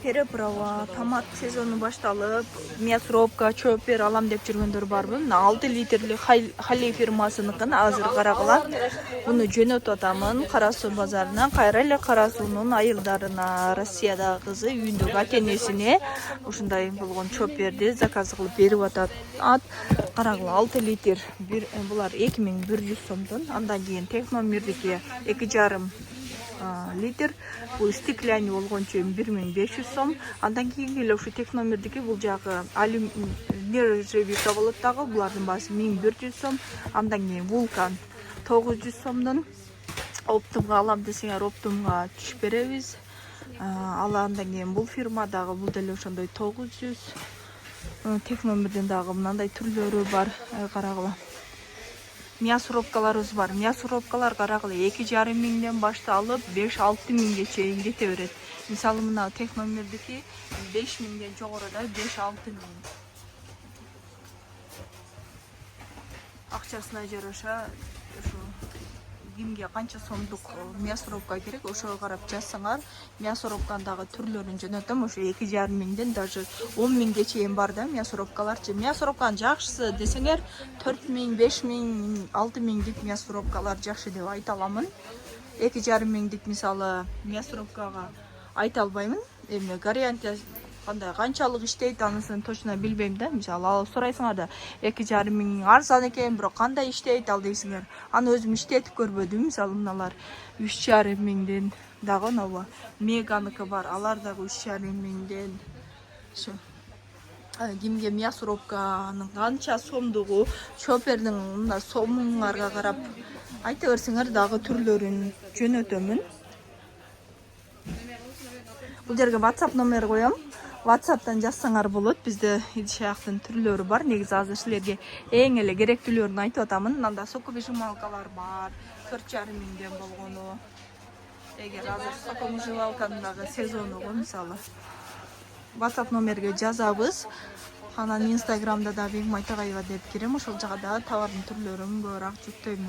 Переправа, томат сезону башталып, мясорубка, чоппер алам деп жүргөндөр барбы. 6 литрлик Хали фирмасыныкын азыр карагыла. Буну жөнөтүп атамын Кара Суу базарынан. Кайра эле Кара Суунун айылдарына, Россиядагы кызы үйүндөгү ата-энесине ушундай болгон чопперди заказ кылып берип атат. Карагыла 6 литр. Булар 2100 сомдон. Андан кийин Техномирдики 2,5 литр, бул стеклянный болгончо 1500 сом. Андан кийин эле ушу Техномирдики бул жагы нержавейка болот дагы, булардын баасы 1100 сом. Андан кийин Вулкан 900 сомдон. Оптумга алам десеңер оптумга түшүп беребиз. Андан кийин бул фирма дагы бул деле ошондой 900. Техномирдин дагы мындай түрлөрү бар, карагыла. Мясорубкаларыбыз бар. Мясорубкалар карагыла 2,5 миңден башталып 5-6 миңге чейин кете берет. Мисалы мына Техномирдики 5 миңден жогоруда 5-6 миң. Акчасына жараша ушу кимге канча сомдук мясорубка керек, ошого карап жазсаңар, мясорубканын дагы түрлөрүн жөнөтөм. Ошо 2,5 миңден даже 10 миңге чейин бар да мясорубкаларчы. Мясорубканын жакшысы десеңер 4 миң, 5 миң, 6 миңдик мясорубкалар жакшы деп айта аламын. 2,5 миңдик мисалы мясорубкага айта албаймын. Эми гарантия кандай канчалык иштейт анысын точно билбейм да. Мисалы алып сурайсыңар да 2,5 миң арзан экен, бирок кандай иштейт ал дейсиңер. Аны өзүм иштетип көрбөдүм. Мисалы мыналар 3,5 миңден дагы нова Меганыкы бар. Алар дагы 3,5 миңден. Ошо кимге мясорубканын канча сомдугу, чопердин мына сомуңарга карап айта берсеңер дагы түрлөрүн жөнөтөмүн. Бул жерге WhatsApp номер коем. WhatsApp'tan жазсаңар болот. Бизде идиш-аяктын түрлөрү бар. Негизи азыр силерге эң эле керектүүлөрүн айтып атамын. Мында соковыжималкалар бар. 4,5 миңден болгону. Эгер азыр соковыжималканын дагы сезону го мисалы. WhatsApp номерге жазабыз. Анан Instagram'da да Бегим Айтагайева деп кирем. Ошол жагда товардын түрлөрүн көбүрөөк жүктөйм.